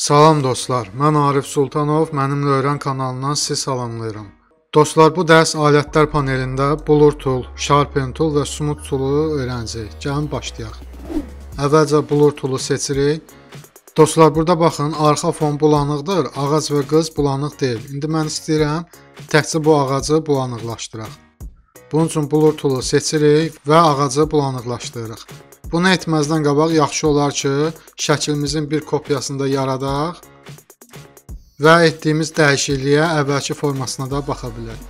Salam dostlar, mən Arif Sultanov, Mənimlə Öyrən kanalından sizi salamlayıram. Dostlar, bu dərs alətlər panelində Blur Tool, Sharpen Tool və Smooth Tool'u öyrənəcəyik. Gəlin başlayaq. Əvvəlcə Blur Tool'u seçirik. Dostlar, burada baxın, arxa fon bulanıqdır, ağac və qız bulanıq deyil. İndi mən istəyirəm təkcə bu ağacı bulanıqlaşdıraq. Bunun üçün Blur Tool'u seçirik və ağacı bulanıqlaşdırırıq. Bunu etməzdən qabaq yaxşı olar ki, şəklimizin bir kopyasını da yaradaq və etdiyimiz dəyişikliyə əvvəlki formasına da baxa bilərik.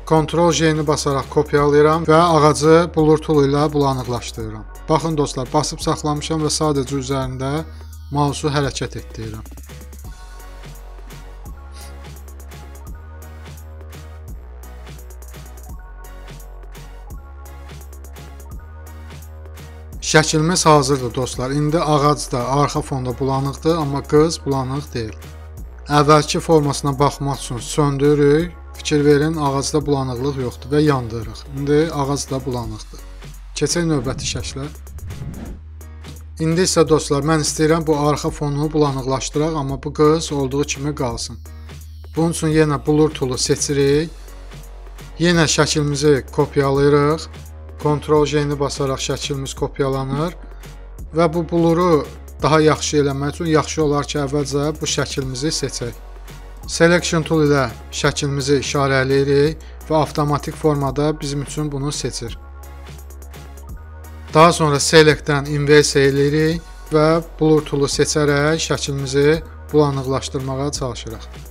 Ctrl-J-ni basaraq kopyalayıram və ağacı Blur Tool ilə bulanıqlaşdırıram. Baxın dostlar, basıb saxlamışam və sadəcə üzərində mausu hərəkət etdirirəm. Şəklimiz hazırdır dostlar. İndi ağac da arxa fonda bulanıqdır, amma qız bulanıq deyil. Əvvəlki formasına baxmaq üçün söndürürük. Fikir verin, ağacda bulanıqlıq yoxdur və yandırırıq. İndi ağac da bulanıqdır. Keçək növbəti şəklə. İndi isə dostlar, mən istəyirəm bu arxa fonu bulanıqlaşdıraq, amma bu qız olduğu kimi qalsın. Bunun üçün yenə Blur Tool'u seçirik. Yenə şəklimizi kopyalayırıq. Ctrl-J-ni basaraq şəklimiz kopyalanır və bu bluru daha yaxşı eləmək üçün yaxşı olar ki, əvvəlcə bu şəklimizi seçək. Selection Tool ilə şəklimizi işarələyirik və avtomatik formada bizim üçün bunu seçir. Daha sonra Select-dən Inverse eləyirik və Blur Tool-u seçərək şəklimizi bulanıqlaşdırmağa çalışırıq.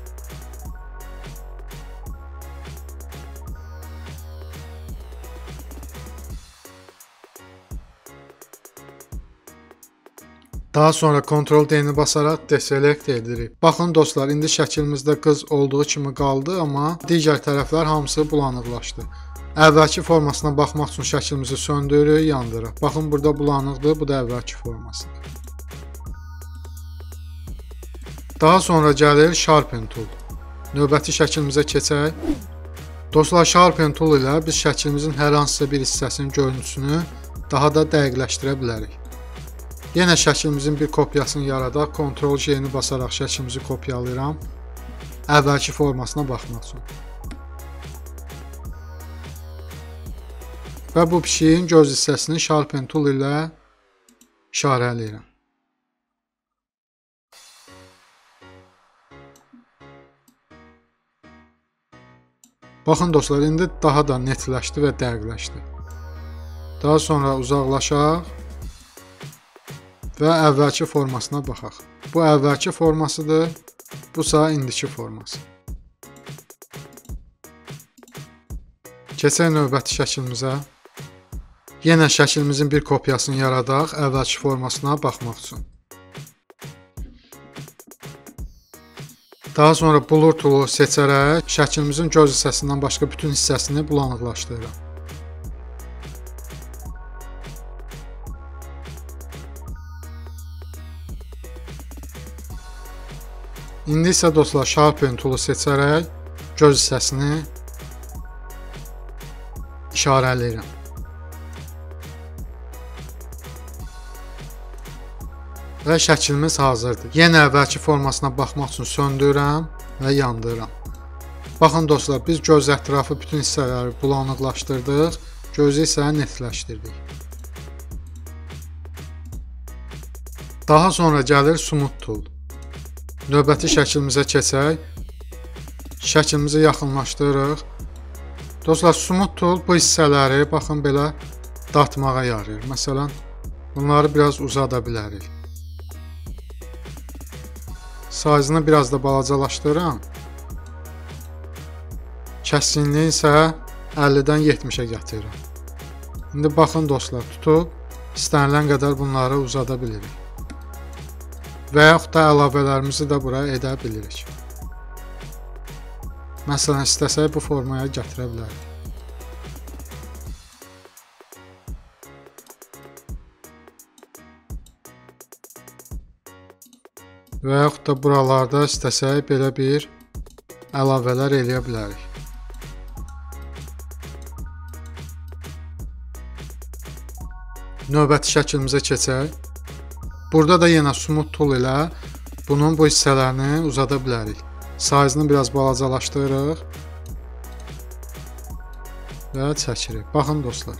Daha sonra Ctrl-D-ni basaraq deselect edirik. Baxın dostlar, indi şəklimizdə qız olduğu kimi qaldı, amma digər tərəflər hamısı bulanıqlaşdı. Əvvəlki formasına baxmaq üçün şəklimizi söndürürük, yandırırıq. Baxın, burada bulanıqdır, bu da əvvəlki formasıdır. Daha sonra gəlir Sharpen Tool. Növbəti şəklimizə keçək. Dostlar, Sharpen Tool ilə biz şəklimizin hər hansısa bir hissəsinin görüntüsünü daha da dəqiqləşdirə bilərik. Yenə şəklimizin bir kopyasını yaradaq, Ctrl-J-ni basaraq şəklimizi kopyalayıram, əvvəlki formasına baxmaq üçün. Və bu pişiyin göz hissəsini Sharpen Tool ilə işarələyirəm. Baxın dostlar, indi daha da netləşdi və dəqiqləşdi. Daha sonra uzaqlaşaq və əvvəlki formasına baxaq. Bu əvvəlki formasıdır, bu isə indiki forması. Keçək növbəti şəklimizə. Yenə şəklimizin bir kopyasını yaradaq, əvvəlki formasına baxmaq üçün. Daha sonra Blur Tool-u seçərək şəklimizin göz hissəsindən başqa bütün hissəsini bulanıqlaşdırırıq. İndi isə dostlar, Sharpen Tool-u seçərək göz hissəsini işarələyirəm. Və şəklimiz hazırdır. Yenə əvvəlki formasına baxmaq üçün söndürürəm və yandırıram. Baxın dostlar, biz göz ətrafı bütün hissələri bulanıqlaşdırdıq, gözü isə netləşdirdik. Daha sonra gəlir Smooth Tool. Növbəti şəklimizə keçək. Şəklimizi yaxınlaşdırırıq. Dostlar, Smooth Tool bu hissələri baxın belə dartmağa yarayır. Məsələn, bunları biraz uzada bilərik. Sayzını biraz da balacalaşdırıram. Kəskinliyi isə 50-dən 70-ə gətirirəm. İndi baxın dostlar, tutub istənilən qədər bunları uzada bilirik. Və yaxud da əlavələrimizi də buraya edə bilirik. Məsələn, istəsək bu formaya gətirə bilərik. Və yaxud da buralarda istəsək belə bir əlavələr eləyə bilərik. Növbəti şəklimizə keçək. Burada da yenə Smooth Tool ilə bunun bu hissələrini uzada bilərik. Sayzını biraz balacalaşdırırıq və çəkirik. Baxın dostlar.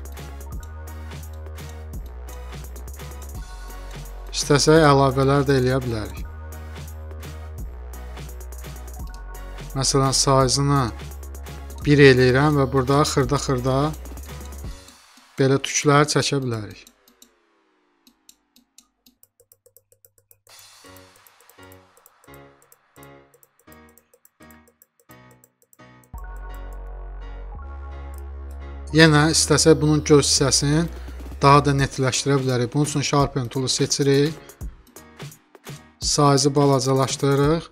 İstəsək əlavələr də eləyə bilərik. Məsələn, sayzını 1 eləyirəm və burada xırda-xırda belə tüklər çəkə bilərik. Yenə istəsək bunun göz hissəsini daha da netləşdirə bilərik. Bunun üçün Sharpen toolu seçirik. Sayzı balacalaşdırırıq.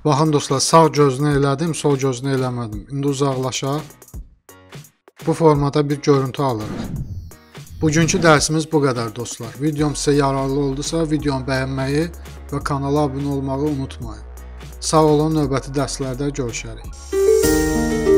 Baxın dostlar, sağ gözünü elədim, sol gözünü eləmədim. İndi uzaqlaşaq. Bu formada bir görüntü alırıq. Bugünkü dərsimiz bu qədər dostlar. Videom sizə yararlı oldusa, videomu bəyənməyi və kanala abunə olmağı unutmayın. Sağ olun, növbəti dərslərdə görüşərik.